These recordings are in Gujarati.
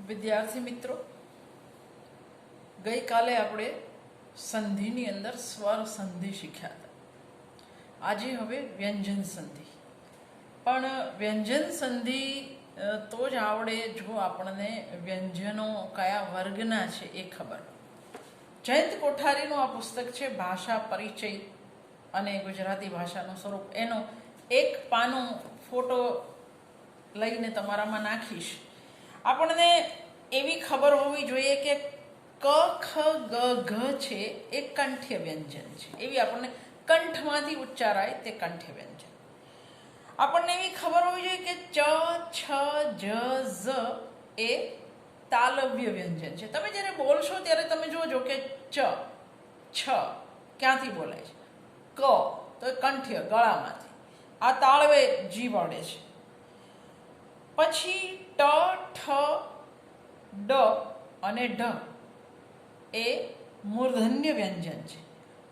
વિદ્યાર્થી મિત્રો, ગઈકાલે આપણે સંધિની અંદર સ્વર સંધિ શીખ્યા હતા. આજે હવે વ્યંજન સંધિ. પણ વ્યંજન સંધિ તો જ આવડે જો આપણને વ્યંજનો કયા વર્ગના છે એ ખબર. જયંત કોઠારીનું આ પુસ્તક છે ભાષા પરિચય અને ગુજરાતી ભાષાનું સ્વરૂપ. એનો એક પાનું ફોટો લઈને તમારામાં નાખીશ. આપણને એવી ખબર હોવી જોઈએ કે ક ખ ગ ઘ છે એ કંઠ્ય વ્યંજન છે. એવી આપણને કંઠમાંથી ઉચ્ચારાય તે કંઠ્ય વ્યંજન. આપણને એવી ખબર હોવી જોઈએ કે ચ છ જ ઝ એ તાલવ્ય વ્યંજન છે. તમે જ્યારે બોલશો ત્યારે તમે જોજો કે ચ છ ક્યાંથી બોલાય છે, ક તો એ કંઠ્ય ગળામાંથી, આ તાળવે જી વળે છે. પછી ટ ઠ ડ અને ઢ એ મૂર્ધન્ય વ્યંજન છે.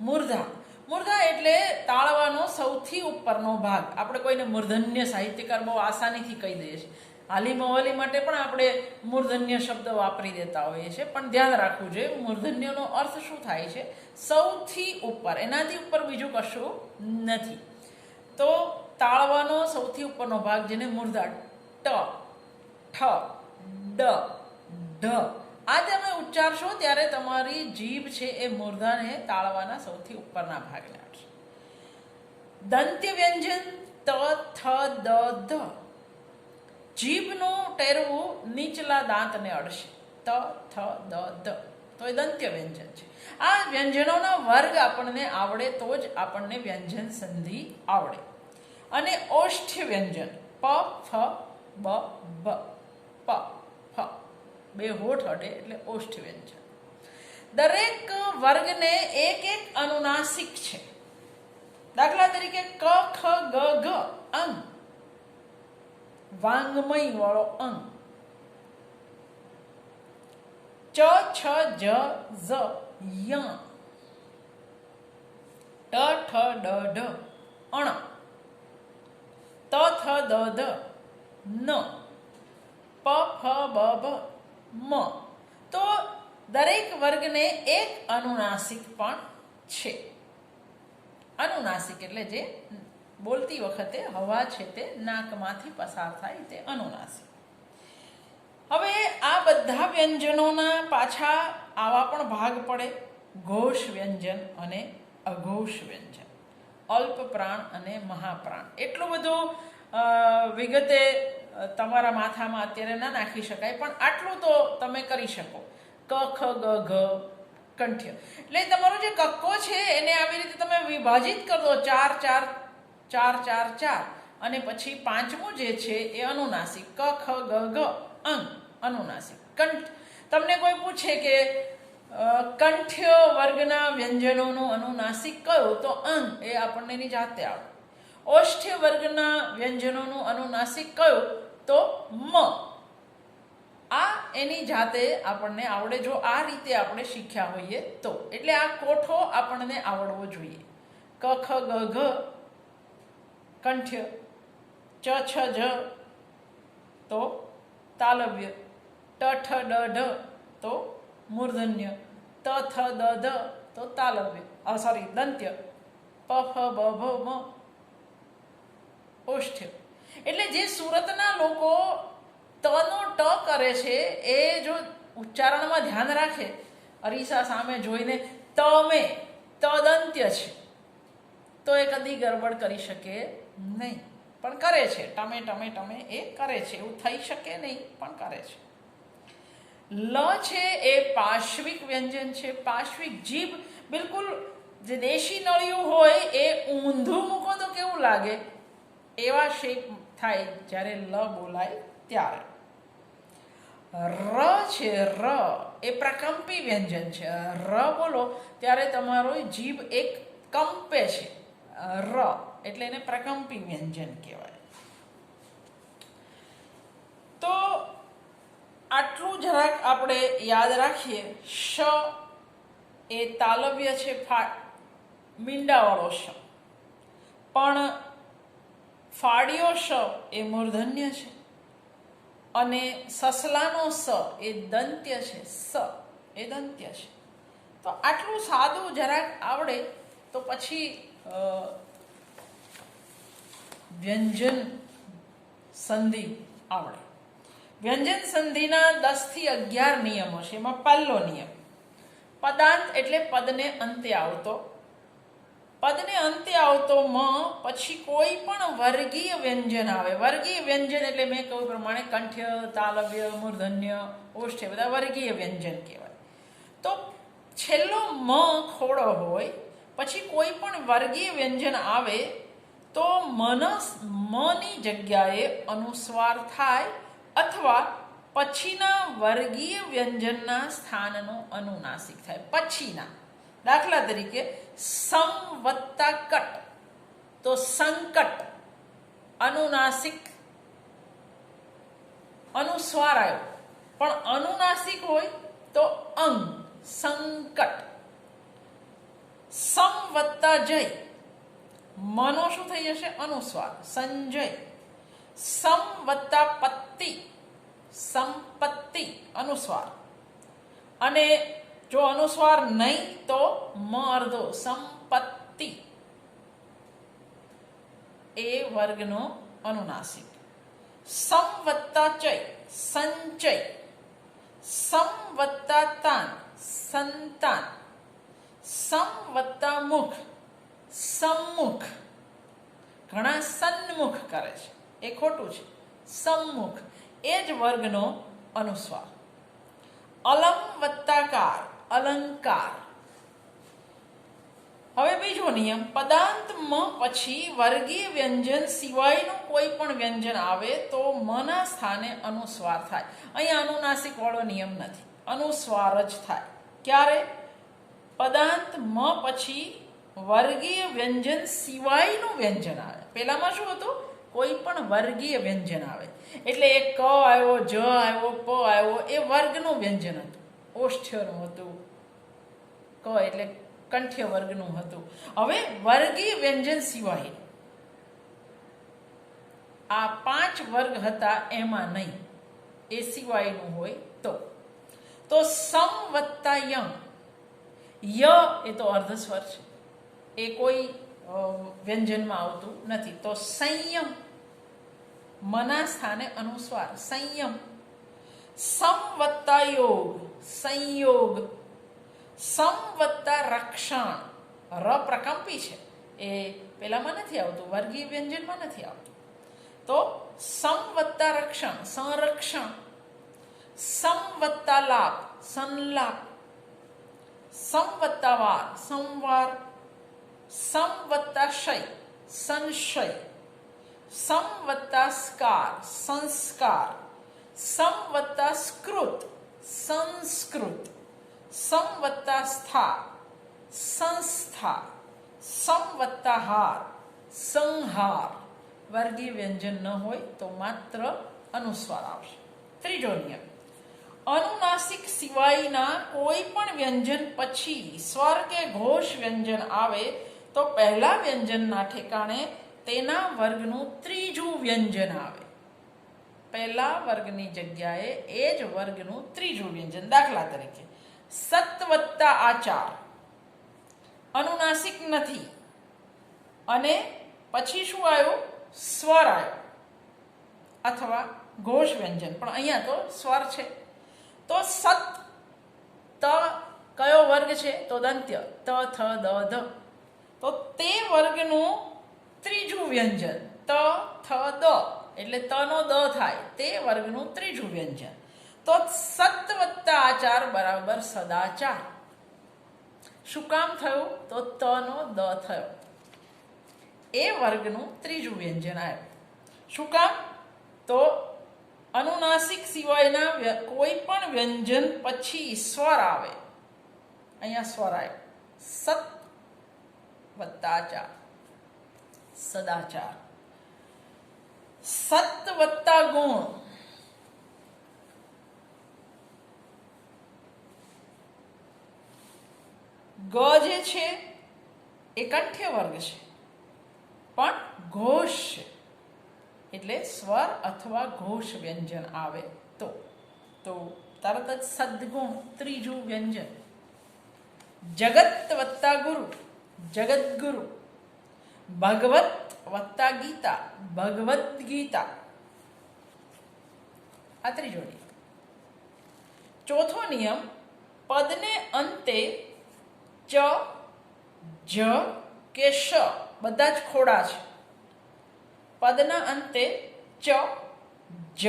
મૂર્ધા મૂર્ધા એટલે તાળવાનો સૌથી ઉપરનો ભાગ. આપણે કોઈને મૂર્ધન્ય સાહિત્યકાર બહુ આસાનીથી કહી દઈએ છીએ. હાલી મવાલી માટે પણ આપણે મૂર્ધન્ય શબ્દ વાપરી દેતા હોઈએ છીએ, પણ ધ્યાન રાખવું જોઈએ મૂર્ધન્યનો અર્થ શું થાય છે, સૌથી ઉપર, એનાથી ઉપર બીજું કશું નથી. તો તાળવાનો સૌથી ઉપરનો ભાગ જેને મૂર્ધા, ટ ઠ ડ ઢ, આ તમે ઉચ્ચારશો ત્યારે તમારી જીભ છે એ મૂર્ધાને તાળવાના સૌથી ઉપરના ભાગને આવશે. દંત્ય વ્યંજન ત થ દ ધ, જીભનું ટેરવું નીચલા દાંતને અડશે. ત થ દ ધ, તો એ દંત્ય વ્યંજન છે. આ વ્યંજનોના વર્ગ આપણને આવડે તો જ આપણને વ્યંજન સંધિ આવડે. અને ઓષ્ઠ્ય વ્યંજન પ ફ બ ભ, પ ફ, બે હોઠ અડે એટલે ઓષ્ઠ્ય વ્યંજન. દરેક વર્ગને એક એક અનુનાસિક છે. દાખલા તરીકે ક ખ ગ ઘ અંગ, વાંગમય વાળો અંગ. ચ છ જ ઝ ય, ટ ઠ ડ ઢ અણ, ત થ દ ધ ન, પ ફ બ ભ મ. તો દરેક વર્ગને એક અનુનાસિક પણ છે. અનુનાસિક એટલે જે બોલતી વખતે હવા છે તે નાકમાંથી પસાર થાય તે અનુનાસિક. હવે આ બધા વ્યંજનોના પાછા આવા પણ ભાગ પડે, ઘોષ વ્યંજન અને અઘોષ વ્યંજન, અલ્પ પ્રાણ અને મહાપ્રાણ. એટલું બધું વિગતે તમારા માથામાં અત્યારે ના નાખી શકાય, પણ આટલું તો તમે કરી શકો. ક ખ ગ ઘ કંઠ્ય એટલે તમારો જે કક્કો છે એને આવી રીતે તમે વિભાજિત કરી દો, ચાર ચાર ચાર ચાર ચાર, અને પછી પાંચમું જે છે એ અનુનાસિક. ક ખ ગ ઘ અંગ અનુનાસિક. કંઠ, તમને કોઈ પૂછે કે કંઠ્ય વર્ગના વ્યંજનોનું અનુનાસિક કયો, તો અંગ એ આપણને એની જાતે આવડે. ઓષ્ઠ્ય વર્ગના વ્યંજનોનું અનુનાસિક કયું, તો મ, આ એની જાતે આપણને આવડે, જો આ રીતે આપણે શીખ્યા હોઈએ તો. એટલે આ કોઠો આપણને આવડવો જોઈએ. ક ખ ગ ઘ કંઠ્ય, ચ છ જ તો તાલવ્ય, ટ ઠ ડ ઢ તો મૂર્ધન્ય, ત થ દ ધ તો તાલવ્ય સોરી દંત્ય, પ ફ બ ભ મ ઓષ્ઠ્ય. એટલે જે સુરતના લોકો તનો ટ કરે છે એ જો ઉચ્ચારણમાં ધ્યાન રાખે, અરીસા સામે જોઈને તમે તદંત્ય છે તો એ કદી ગરબડ કરી શકે નહીં, પણ કરે છે. ટમે ટમે ટમે એ કરે છે, એવું થઈ શકે નહીં પણ કરે છે. લ છે એ પાશ્વિક વ્યંજન છે. પાશ્વિક, જીભ બિલકુલ જે દેશી નળિયું હોય એ ઊંધું મૂકો તો કેવું લાગે એવા શેપ થાય જ્યારે લ બોલાય ત્યારે. ર છે, ર એ પ્રકંપી વ્યંજન છે. ર બોલો ત્યારે તમારો જીભ એક કંપે છે. ર એટલે એને પ્રકંપી વ્યંજન કહેવાય. તો આટલું જરાક આપણે યાદ રાખીએ. શ એ તાલવ્ય છે, મીંડાવાળો શ, પણ ફાળિયો શ એ મૂર્ધન્ય છે. અને સસલાનો સ એ દંત્ય છે, સ એ દંત્ય છે. તો આટલું સાદું જરાક આવડે તો પછી વ્યંજન સંધિ આવડે. વ્યંજન સંધિના 10 થી 11 નિયમો છે. એમાં પહેલો નિયમ, પદાંત એટલે પદને અંતે આવતો. પદને અંતે આવતો મ પછી કોઈ પણ વર્ગીય વ્યંજન આવે. વર્ગીય વ્યંજન એટલે મેં કહ્યું પ્રમાણે કંઠ્ય, તાલવ્ય, મૂર્ધન્ય, ઓષ્ઠ્ય બધા વર્ગીય વ્યંજન કહેવાય. તો છેલ્લો મ ખોડો હોય પછી કોઈ પણ વર્ગીય વ્યંજન આવે તો મની જગ્યાએ અનુસ્વાર થાય અથવા પછીના વર્ગીય વ્યંજનના સ્થાનનો અનુનાસિક થાય. પછીના, દાખલા તરીકે સમ વત્તા કટ, તો સંકટ અનુનાસિક અનુસ્વાર આવ્યો, પણ અનુનાસિક હોય તો અંગ સંકટ. સમ વત્તા જય, મનો શું થઈ જશે? અનુસ્વાર સંજય. સમ વત્તા પત્તિ, સંપત્તિ અનુસ્વાર. અને જો અનુસ્વાર નહીં તો મ અર્ધો સંપત્તિ એ વર્ગનો અનુનાસિક. સમ વત્તા ચય સંચય. સમ વત્તા તાન સંતાન. સમ વત્તા મુખ સમ્મુખ. ઘણા સન્મુખ કરે છે, એ ખોટું છે. સમ્મુખ એ જ વર્ગનો અનુસ્વાર. અલમ વત્તાકાર અલંકાર. હવે બીજો નિયમ, પદાંત મ પછી વર્ગીય વ્યંજન સિવાયનું કોઈ પણ વ્યંજન આવે તો મના સ્થાને અનુસ્વાર થાય. અહીંયા અનુનાસિક વાળો નિયમ નથી, અનુસ્વાર જ થાય. ક્યારે? પદાંત મ પછી વર્ગીય વ્યંજન સિવાયનું વ્યંજન આવે. પહેલામાં શું હતું? કોઈ પણ વર્ગીય વ્યંજન આવે એટલે એ ક આવ્યો, જ આવ્યો, પ આવ્યો, એ વર્ગનું વ્યંજન હતું, ઓષ્ઠ્યનું હતું. ક એટલે કંઠ્ય વર્ગનું હતું. હવે વર્ગીય વ્યંજન સિવાય આ 5 વર્ગ હતા એમાં નહીં, એ સિવાયનું હોય તો સમ વત્તા યમ. ય એ તો અર્ધસ્વર છે, એ કોઈ વ્યંજનમાં આવતું નથી. તો સંયમ, મના સ્થાને અનુસ્વાર સંયમ. સમ વત્તા યોગ સંયોગ. સમ વત્તા રક્ષણ, ર પ્રકંપી છે, એ પેલામાં નથી આવતું, વર્ગીય વ્યંજનમાં નથી આવતું. તો સમ વત્તા રક્ષણ સંરક્ષણ. સમ વત્તા લાભ સંલાપ. સમ વત્તા વાર સંવાર. સમ વત્તા શય સંશય. સમ વત્તા સ્કાર સંસ્કાર. સમ વત્તા સ્કૃત સંસ્કૃત. સમ વત્તા સ્થા સંસ્થા. સમ વત્તા હાર સંહાર. વર્ગીય વ્યંજન ન હોય તો માત્ર અનુસ્વાર આવશે. ત્રીજો નિયમ, અનુનાસિક સિવાયના કોઈ પણ વ્યંજન પછી સ્વર કે ઘોષ વ્યંજન આવે તો પહેલા વ્યંજનના ઠેકાણે તેના વર્ગનું ત્રીજું વ્યંજન આવે. પહેલા વર્ગની જગ્યાએ એ જ વર્ગનું ત્રીજું વ્યંજન. દાખલા તરીકે સત વત્તા આચાર અનુનાસિક નથી અને પછી શું આવ્યું? સ્વર આવ્યો અથવા ઘોષ વ્યંજન, પણ અહીંયા તો સ્વર છે. તો સત, ત કયો વર્ગ છે? તો દંત્ય, ત થ દ ધ. તો તે વર્ગનું ત્રીજું વ્યંજન ત થ દ, એટલે ત નો દ થાય, તે વર્ગનું ત્રીજું વ્યંજન. તો સત વત્તા આચાર બરાબર સદાચાર. શું કામ થયું? તો ત નો દ થયો, એ વર્ગનું ત્રીજું વ્યંજન આવ્યું. શું કામ? તો અનુનાસિક સિવાયના કોઈ પણ વ્યંજન પછી સ્વર આવે, અહીંયા સ્વર આવ્યો. સત વત્તા આચાર સદાચાર. સત વત્તા ગુણ ગ જે છે એ કંઠ્ય વર્ગ છે પણ ઘોષ છે. એટલે સ્વર અથવા ઘોષ વ્યંજન આવે તો તરત જ સદ્ગુણ ત્રીજું વ્યંજન. જગત વત્તા ગુરુ, જગદગુરુ. ભગવત વત્તા ગીતા, ભગવદ્ ગીતા. આ ત્રીજો નિયમ. ચોથો નિયમ, પદને અંતે ચ, જ કે શ બધા જ ખોડા છે. પદના અંતે ચ, જ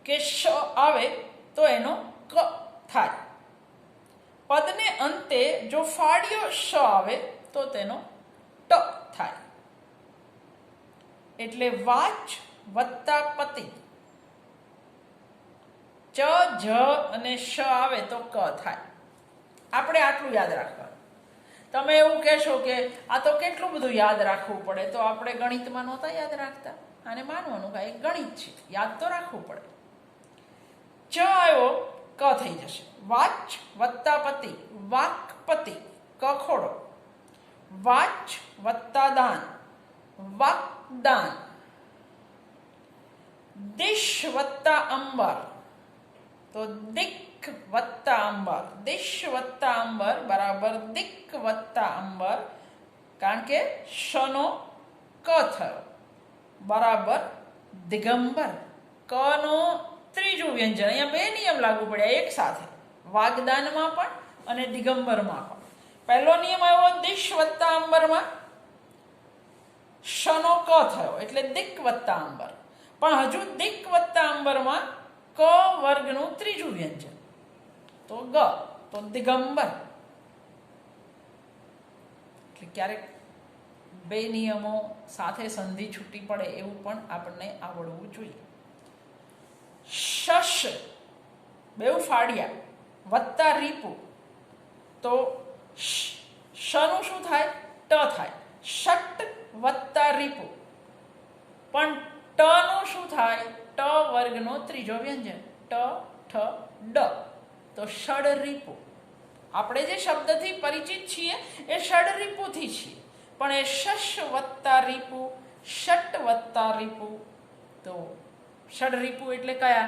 કે શ આવે તો એનો ક થાય. પદને અંતે જો ફાડ્યો શ આવે તો તેનો ટ થાય. એટલે વાચ વત્તા પતિ. ચ, જ અને શ આવે તો ક થાય. આપણે આટલું યાદ રાખવાનું. તમે એવું કહેશો કે આ તો કેટલું બધું યાદ રાખવું પડે, તો આપણે ગણિતમાં નહોતા યાદ રાખતા. આને માનવાનું કે એક ગણિત છે, યાદ તો રાખવું પડે. ચ આવ્યો ક થઈ જશે. વાચ વત્તા પતિ, વાકપતિ, ક ખોડો. વાચ વત્તા દાન, વાકદાન. દિશ વત્તા અંબર, તો દિક વત્તા અંબર. દિશ વત્તા અંબર બરાબર દિક વત્તા અંબર, કારણ કે શનો ક થયો બરાબર દિગંબર. કનો ત્રીજું વ્યંજન. અહીંયા બે નિયમ લાગુ પડ્યા એક સાથે, વાગદાનમાં પણ અને દિગંબરમાં પણ. પહેલો નિયમ આવ્યો દિશ વત્તા અંબરમાં, શનો ક થયો એટલે દિક વત્તા અંબર. પણ હજુ દિક વત્તા અંબરમાં ક વર્ગનું ત્રીજું વ્યંજન, તો ગ, તો દિગંબર. એટલે ક્યારેક બે નિયમો સાથે સંધિ છૂટી પડે એવું પણ આપણને આવડવું જોઈએ. શશ બેઉ ફાડ્યા વત્તા રીપુ, તો શનું શું થાય? ટ થાય. શટ વત્તા રીપુ. પણ ટનું શું થાય? ટ વર્ગનો ત્રીજો વ્યંજન, ટ, ઠ, ડ, તો ષડરીપુ. આપણે જે શબ્દથી પરિચિત છીએ એ ષડરીપુથી છીએ, પણ એ શશ વત્તા રીપુ, ષટ વત્તા રીપુ. તો ષડરીપુ એટલે કયા?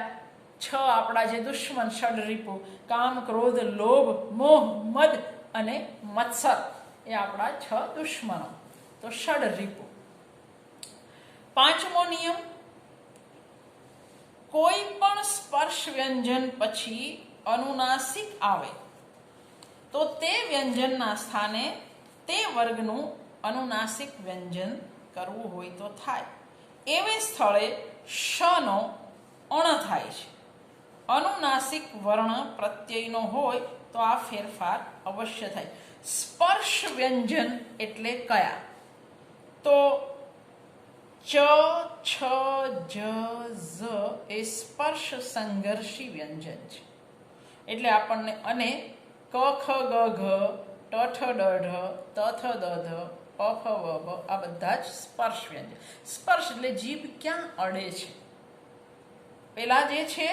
છ આપણા જે દુશ્મન ષડરીપુ, કામ, ક્રોધ, લોભ, મોહ, મદ અને મત્સર, એ આપણા છ દુશ્મનો, તો ષડરીપુ. પાંચમો નિયમ, કોઈ પણ સ્પર્શ વ્યંજન પછી અનુનાસિક આવે તો તે વ્યંજનના સ્થાને તે વર્ગનું અનુનાસિક વ્યંજન કરવું હોય તો થાય. એવે સ્થળે શનો અણ થાય છે. અનુનાસિક વર્ણ પ્રત્યયનો હોય તો આ ફેરફાર અવશ્ય થાય. સ્પર્શ વ્યંજન એટલે કયા? તો ચ, છ, જ, ઝ એ સ્પર્શ સંઘર્ષી વ્યંજન છે. એટલે આપણને અને ક, ખ, ગ, ઘ, ટ, ઠ, ડ, ઢ, ત, થ, દ, ધ, પ, ફ, વ, ભ આ બધા જ સ્પર્શ વ્યંજન. સ્પર્શ એટલે જીભ ક્યાં અડે છે. પેલા જે છે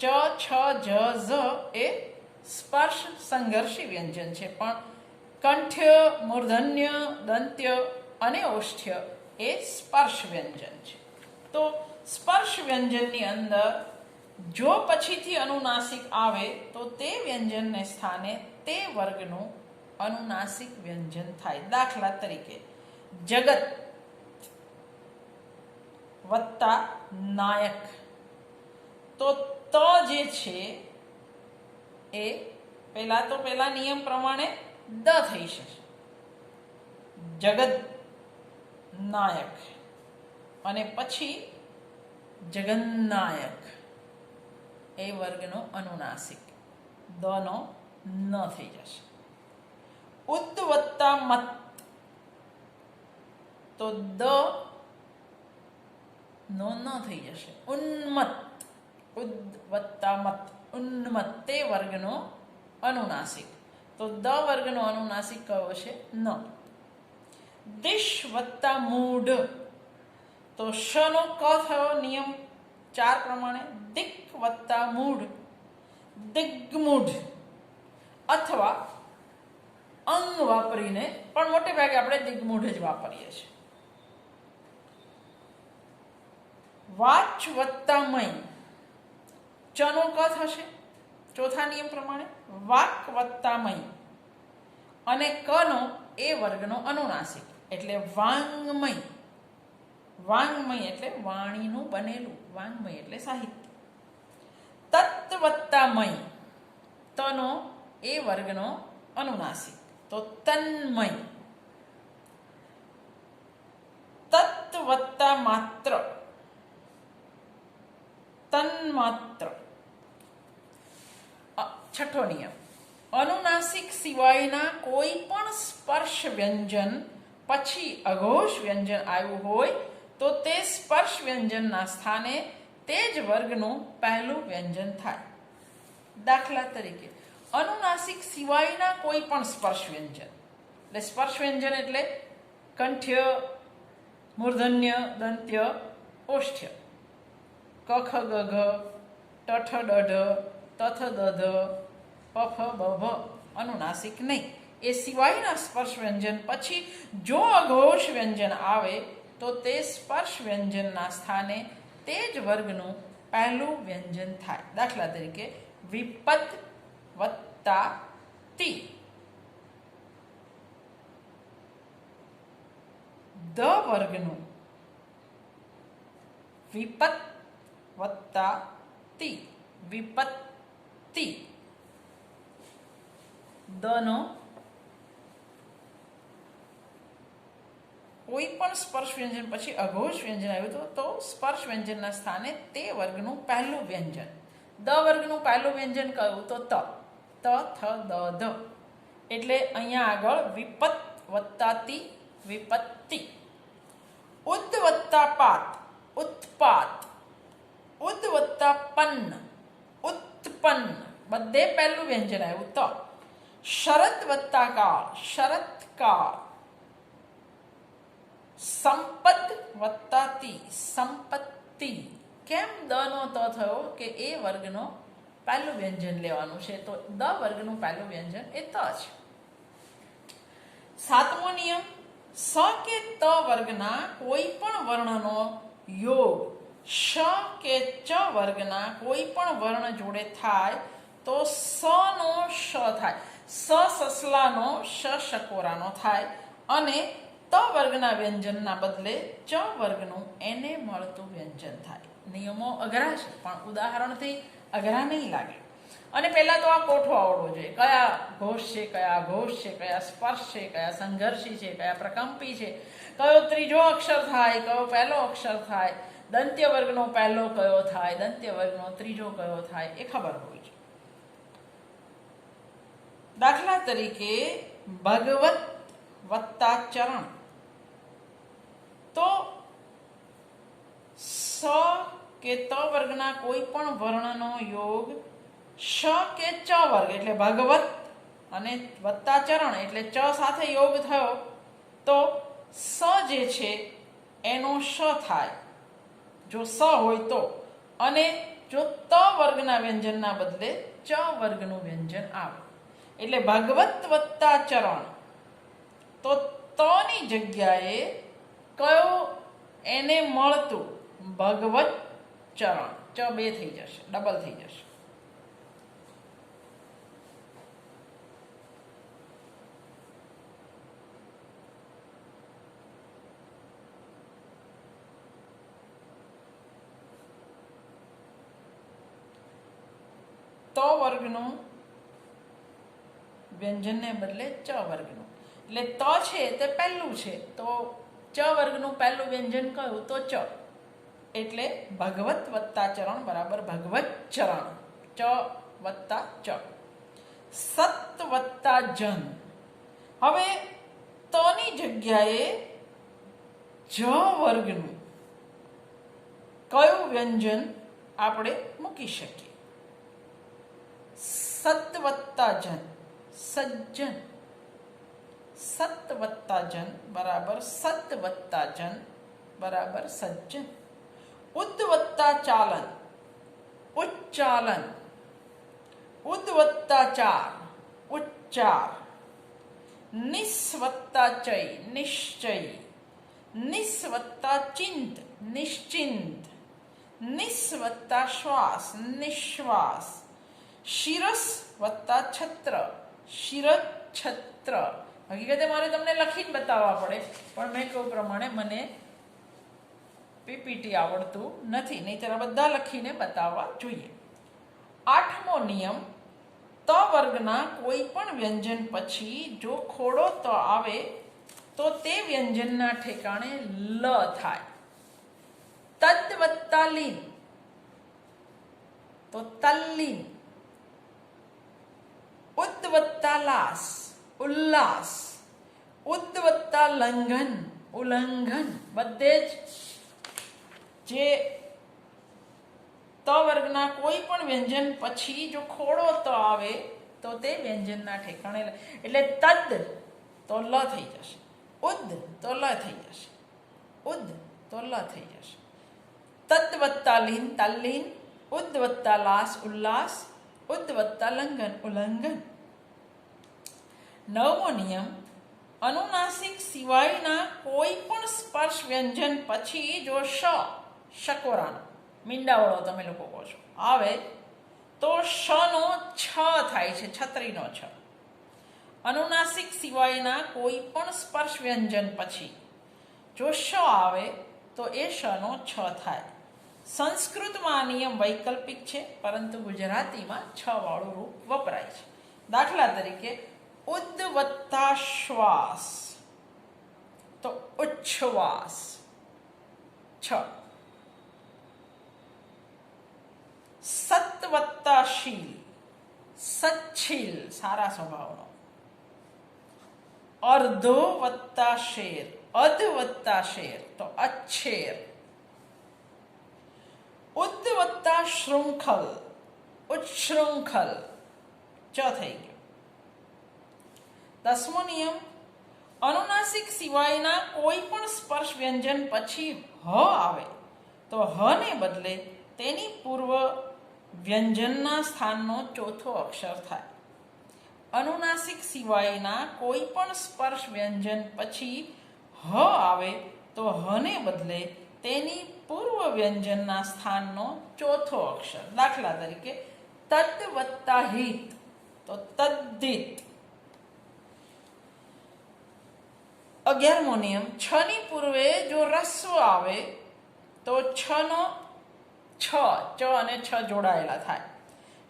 ચ, છ, જ, ઝ એ સ્પર્શ સંઘર્ષી વ્યંજન છે, પણ કંઠ્ય, મૂર્ધન્ય, દંત્ય અને ઓષ્ઠ્ય એ સ્પર્શ વ્યંજન છે. તો સ્પર્શ વ્યંજનની અંદર જો પછીથી અનુનાસિક આવે તો તે વ્યંજનને સ્થાને તે વર્ગનું અનુનાસિક વ્યંજન થાય. દાખલા તરીકે જગત વત્તા નાયક, તો ત જે છે એ પેલા નિયમ પ્રમાણે દ થઈ જશે. જગત નાયક અને પછી જગન્નાયક એ વર્ગનો અનુનાસિક, દનો ન થઈ જશે. ઉદ્દ વત્તા મત, તો દ નો ન થઈ જશે. ઉન્મત, ઉદ્દ વત્તા મત, ઉન્મત તે વર્ગનો અનુનાસિક, તો દ વર્ગનો અનુનાસિક કયો છે? ન. દિશ વત્તા મૂઢ, તો શનો ક થયો નિયમ 4 પ્રમાણે. દિક વત્તા મૂઢ, દિગ્મૂઢ. અથવા અંગ વાપરીને પણ મોટે ભાગે આપણે દિગ્મૂઢ જ વાપરીએ છીએ. વાચ વત્તા મય, ચનો ક થશે ચોથા નિયમ પ્રમાણે, વાક વત્તા મય, અને કનો એ વર્ગનો અનુનાસિક એટલે વાંગ્મય. વાંગ્મય એટલે વાણીનું બનેલું, વાંગ્મય એટલે સાહિત્ય. તત્ વત્તા મય, તનો એ વર્ગનો અનુનાસિક તો તન્મય. તત્ વત્તા માત્ર, તન્માત્ર. છઠ્ઠો નિયમ, અનુનાસિક સિવાયના કોઈ પણ સ્પર્શ વ્યંજન પછી અઘોષ વ્યંજન આવ્યું હોય તો તે સ્પર્શ વ્યંજનના સ્થાને તે જ વર્ગનું પહેલું વ્યંજન થાય. દાખલા તરીકે અનુનાસિક સિવાયના કોઈ પણ સ્પર્શ વ્યંજન, એટલે સ્પર્શ વ્યંજન એટલે કંઠ્ય, મૂર્ધન્ય, દંત્ય, ઓષ્ઠ્ય, કખ ગઘ, ટઠ ડઢ, તથ દધ, પફ બભ અનુનાસિક નહીં. એ સિવાયના સ્પર્શ વ્યંજન પછી જો અઘોષ વ્યંજન આવે તો તે સ્પર્શ વ્યંજનના સ્થાને તે જ વર્ગનું પહેલું વ્યંજન થાય. દાખલા તરીકે વિપત વત્તા તી, દ વર્ગનું વિપત વત્તા તી, વિપત્તિ. દનો કોઈ પણ સ્પર્શ વ્યંજન પછી અઘોષ વ્યંજન આવ્યું તો સ્પર્શ વ્યંજનના સ્થાને તે વર્ગનું પહેલું વ્યંજન. દ વર્ગનું પહેલું વ્યંજન કયું તો ત, થ દ ધ. એટલે અહીંયા આગળ વિપત વત્તા તી, વિપત્તિ. ઉદ વત્તા પાત, ઉત્પાત. ઉદ વત્તા પન્ન, ઉત્પન્ન. બધે પહેલું વ્યંજન આવ્યું ત. શરત વત્તા કાળ, શરત્કાળ. સંપદ વત્તા તી, સંપત્તિ. કેમ દ નો ત થયો કે એ વર્ગનો પહેલું વ્યંજન લેવાનું છે તો દ વર્ગનું પહેલું વ્યંજન એ ત છે. સાતમો નિયમ, સ કે ત વર્ગના કોઈ પણ વર્ણનો યોગ શ કે ચ વર્ગના કોઈ પણ વર્ણ જોડે થાય તો સ નો શ થાય. સ સસલાનો, શ શકોરાનો થાય અને ત વર્ગના વ્યંજનના બદલે ચ વર્ગનું એને મળતું વ્યંજન થાય. નિયમો અઘરા છે પણ ઉદાહરણથી અઘરા નહીં લાગે. અને પહેલા તો આ કોઠો આવડવો જોઈએ, કયા ઘોષ છે, કયા અઘોષ છે, કયા સ્પર્શ છે, કયા સંઘર્ષી છે, કયા પ્રકંપી છે, કયો ત્રીજો અક્ષર થાય, કયો પહેલો અક્ષર થાય, દંત્ય વર્ગનો પહેલો કયો થાય, દંત્ય વર્ગનો ત્રીજો કયો થાય, એ ખબર હોવી જોઈએ. દાખલા તરીકે ભગવત વત્તા ચરણ, તો સ કે ત વર્ગના કોઈ પણ વર્ણનો યોગ શ કે ચ વર્ગ એટલે ભગવત અને વત્તા ચરણ એટલે ચ સાથે યોગ થયો તો સ જે છે એનો શ થાય જો સ હોય તો, અને જો ત વર્ગના વ્યંજનના બદલે ચ વર્ગનું વ્યંજન આવે એટલે ભગવત વત્તા ચરણ, તો ત ની જગ્યાએ કયો એને મળતું ભગવત ચરણ, ચ બે થઈ જશે, ડબલ થઈ જશે. ત વર્ગનું વ્યંજનને બદલે ચ વર્ગનું, એટલે ત છે તે પહેલું છે તો ચ વર્ગનું પહેલું વ્યંજન કયું તો ચ, એટલે ભગવત વત્તા ચરણ બરાબર ભગવત ચરણ, ચ વત્તા ચ. સત વત્તા જન, હવે ત ની જગ્યાએ જ વર્ગનું કયું વ્યંજન આપણે મૂકી શકીએ? સત વત્તા જન, સજ્જન. સત વત્તા જન બરાબર સત વત્તા જન બરાબર સજ્જન. ઉદ વત્તા ચાલન, ઉચ્ચાલન. ઉદ વત્તા ચાર, ઉચ્ચાર. નિસ વત્તા ચય, નિશ્ચય. નિસ વત્તા ચિંત, નિશ્ચિંત. નિસ વત્તા શ્વાસ, નિશ્વાસ. શિરસ વત્તા છત્ર, શિરછત્ર. હકીકતે મારે તમને લખીને બતાવવા પડે, પણ મેં કહ્યું પ્રમાણે મને પીપીટી આવડતું નથી, નહીંતર બધા લખીને બતાવવા જોઈએ. 8મો નિયમ, ત વર્ગના કોઈ પણ વ્યંજન પછી જો ખોડો ત આવે તો તે વ્યંજનના ઠેકાણે લ થાય. તદ વત્તા લીન તો તલ્લીન. ઉદ વત્તા લાસ, ઉલ્લાસ. ઉદ વત્તા લંઘન, ઉલ્લંઘન. બધે જે ત વર્ગના કોઈ પણ વ્યંજન પછી જો ખોડો ત આવે તો તે વ્યંજનના ઠેકાણે એટલે તદ તો લ થઈ જશે, ઉદ તો લ થઈ જશે, ઉદ તો લ થઈ જશે. તદ વત્તા લીન, તલ્લીન. ઉદ વત્તા લાસ, ઉલ્લાસ. ઉદ વત્તા લંઘન, ઉલ્લંઘન. 9મો નિયમ, અનુનાસિક સિવાયના કોઈ પણ સ્પર્શ વ્યંજન પછી જો શકોરાનો મીંડાવળો તમે લોકો કહો છો આવે તો શનો છ થાય છે, છત્રીનો છ. અનુનાસિક સિવાયના કોઈ પણ સ્પર્શ વ્યંજન પછી જો શ આવે તો એ શનો છ થાય. સંસ્કૃતમાં આ નિયમ વૈકલ્પિક છે, પરંતુ ગુજરાતીમાં છ વાળું રૂપ વપરાય છે. દાખલા તરીકે ઉદ વત્તા શ્વાસ તો ઉચ્છ્વાસ, છ. સત વત્તા શીલ, સચ્છીલ, સારા સ્વભાવનો. અર્ધો વત્તા શેર, અધ વત્તા શેર તો અચ્છેર. ઉદ વત્તા શૃંખલ, ઉચ્છૃંખલ, ચ થઈ ગયો. 10મો નિયમ, અનુનાસિક સિવાયના કોઈ પણ સ્પર્શ વ્યંજન પછી હ આવે તો હ ને બદલે તેની પૂર્વ વ્યંજનના સ્થાનનો ચોથો અક્ષર થાય. અનુનાસિક સિવાયના કોઈ પણ સ્પર્શ વ્યંજન પછી હ આવે તો હ ને બદલે તેની પૂર્વ વ્યંજનના સ્થાનનો ચોથો અક્ષર. દાખલા તરીકે તદ વત્તા હિત તો તદ્ધિત. 11મો નિયમ, છ ની પૂર્વે જો રસ્વ આવે તો છનો છ, ચ અને છ જોડાયેલા થાય.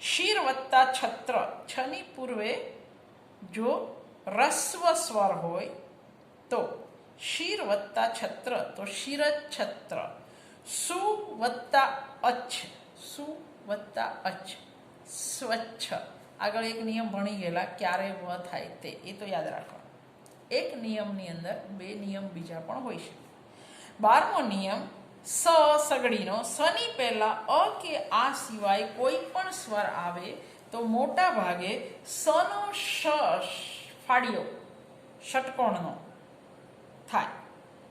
શિર વત્તા છત્ર, છ ની પૂર્વે જો રસ્વ સ્વર હોય તો શિર વત્તા છત્ર તો શિરછત્ર. સુ વત્તા અચ્છ, સુ વત્તા અચ્છ, સ્વચ્છ. આગળ એક નિયમ ભણી ગયેલા ક્યારે વ થાય તે, એ તો યાદ રાખો. એક નિયમની અંદર બે નિયમ બીજા પણ હોઈ શકે. 12મો નિયમ, સ સગડીનો. સ ની પહેલા અ કે આ સિવાય કોઈ પણ સ્વર આવે તો મોટા ભાગે સનો ફાડ્યો ષટકોણનો થાય.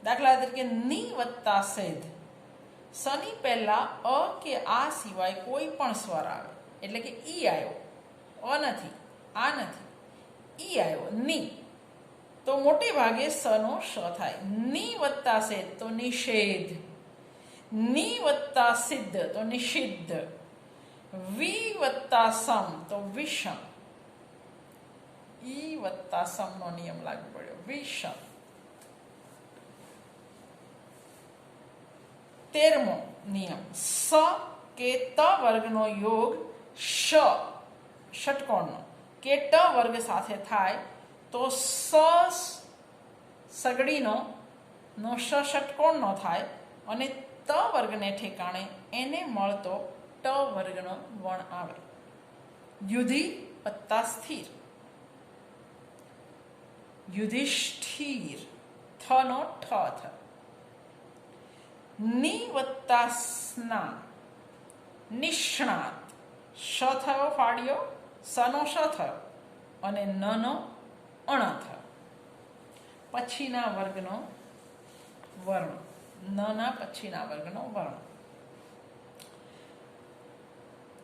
દાખલા તરીકે ની વત્તા સેધ. સની પહેલા અ કે આ સિવાય કોઈ પણ સ્વર આવે એટલે કે ઈ આવ્યો, અ નથી, આ નથી, ઈ આવ્યો, ની, તો મોટે ભાગે સનો શ થાય. ની વત્તા સેધ તો નિષેધ, ની વત્તા સિદ્ધ તો નિષિદ્ધ, વી વત્તા સમ તો વિષમ, ઈ વત્તા સમનો નિયમ લાગુ પડ્યો, વિષમ. 13મો નિયમ, સ કે ત વર્ગનો યોગ ષટકોણનો કે ટ વર્ગ સાથે થાય તો સ સગડીનો શ ષટકોણનો થાય અને ત વર્ગને ઠેકાણે એને મળતો ટ વર્ગનો વણ આવે. યુધિ વત્તા સ્થિર, યુધિષ્ઠિર, થનો ઠ થ. ની વત્તા સ્ના, નિષ્ણાત, શ થયો ફાડ્યો, સનો શ થયો અને નનો અણ થયો. પછીના વર્ગનો વર્ણ, નના પછીના વર્ગનો વર્ણ.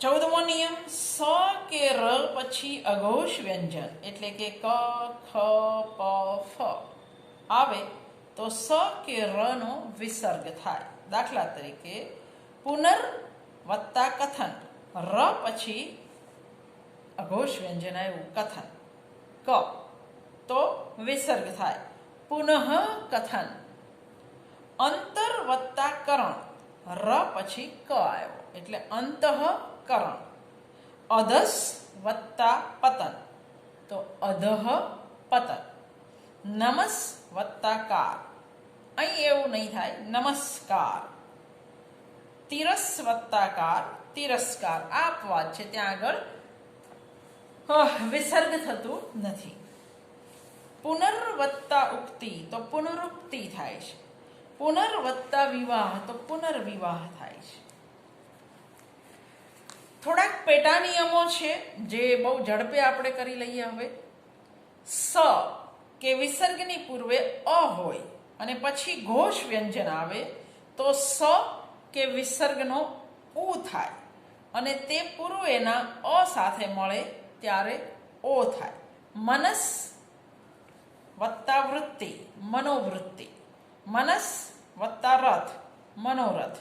14મો નિયમ, સ કે ર પછી અઘોષ વ્યંજન એટલે કે ક, ખ, પ, ફ આવે તો સ કે ર નો વિસર્ગ થાય. દાખલા તરીકે પુનર વત્તા કથન, ર પછી અઘોષ વ્યંજન આવ્યું કથન, ક તો વિસર્ગ થાય, પુનઃ કથન. અંતર વત્તા કરણ, ર પછી ક આવ્યો એટલે અંતઃકરણ. અધસ વત્તા પતન તો અધઃ પતન. નમસ વત્તા કાર, અહીં એવું નહીં થાય, નમસ્કાર. તિરસ વત્તા કાર, તિરસ્કાર. આ અપવાદ છે, ત્યાં આગળ વિસર્ગ થતું નથી. પુનર્વત્તા ઉક્તિ તો પુનરુક્તિ થાય છે. પુનર્વત્તા વિવાહ તો પુનર્વિવાહ થાય છે. થોડાક પેટા નિયમો છે જે બહુ ઝડપે આપણે કરી લઈએ. હવે સ કે વિસર્ગની પૂર્વે અ હોય અને પછી ઘોષ વ્યંજન આવે તો સ કે વિસર્ગનો ઉ થાય અને તે પૂર્વેના અ સાથે મળે ત્યારે ઓ થાય. મનસ વત્તા વૃત્તિ, મનોવૃત્તિ. મનસ વત્તા રથ, મનોરથ.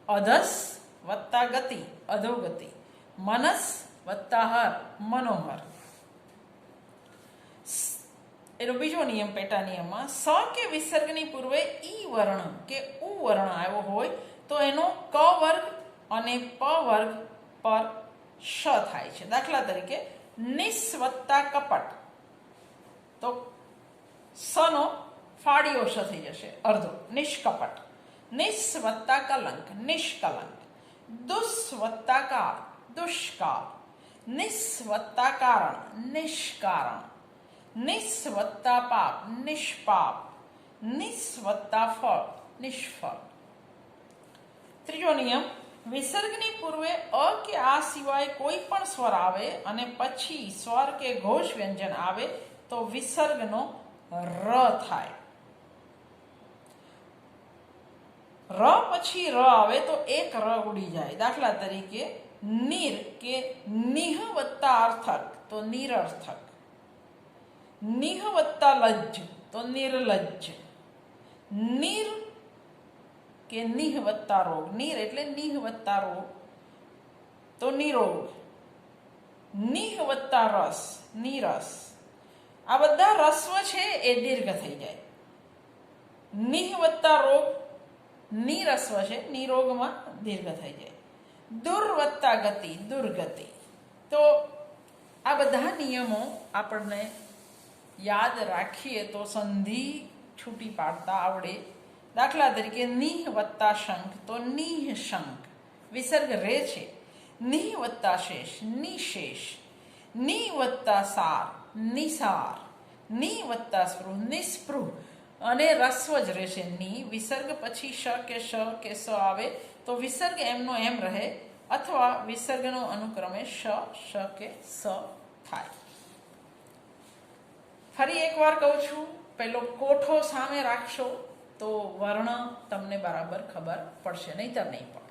અધસ વત્તા ગતિ, અધોગતિ. મનસ વત્તા હર, મનોહર. એનો બીજો નિયમ પેટા નિયમમાં સ કે વિસર્ગની પૂર્વે ઈ વર્ણ કે ઉ વર્ણ આવ્યો હોય તો એનો ક વર્ગ અને પ વર્ગ પર શ થાય છે. દાખલા તરીકે નિસ વત્તા કપટ તો સનો ફાળીઓ શ થઈ જશે, અર્ધો, નિષ્કપટ. નિસ વત્તા કલંક, નિષ્કલંક. દુસ વત્તા કાળ, દુષ્કાળ. નિસ વત્તા કારણ, નિષ્કારણ. નિસ વત્તા પાપ, નિષ્પાપ. નિસ વત્તા ફળ, નિષ્ફળ. ત્રીજો નિયમ, વિસર્ગની પૂર્વે અ કે આ સિવાય કોઈ પણ સ્વર આવે અને પછી સ્વર કે ઘોષ વ્યંજન આવે તો વિસર્ગનો ર થાય. ર પછી ર આવે તો એક ર ઉડી જાય. દાખલા તરીકે નીર કે નિહ વત્તા અર્થક તો નિરર્થક. નિહ વત્તા લજ્જ તો નિર્લજ્જ. નીર કે નિહ વત્તા રોગ, નીર એટલે નિહ વત્તા રોગ તો નિરોગ. નિહ વત્તા રસ, નિરસ. આ બધા રસ્વ છે એ દીર્ઘ થઈ જાય. નિહ વત્તા રોગ, નિરસ્વ છે, નિરોગમાં દીર્ઘ થઈ જાય. દુર વત્તા ગતિ, દુર્ગતિ. તો આ બધા નિયમો આપણને યાદ રાખીએ તો સંધિ છૂટી પાડતા આવડે. દાખલા તરીકે નિહ વત્તા શંખ તો નિહ શંખ, વિસર્ગ રે છે. નિહ વત્તા શેષ, નિશેષ. નિ વત્તા સાર, નિસાર. નિ વત્તા સ્પૃહ, નિસ્પૃહ. અને રસ્વ જ રહેશે ની. વિસર્ગ પછી શ કે શ કે સ આવે તો વિસર્ગ એમનો એમ રહે અથવા વિસર્ગનો અનુક્રમે શ, શ કે સ થાય. ફરી એકવાર કહું છું, પેલો કોઠો સામે રાખશો તો વર્ણ તમને બરાબર ખબર પડશે, નહીતર નહીં પડે.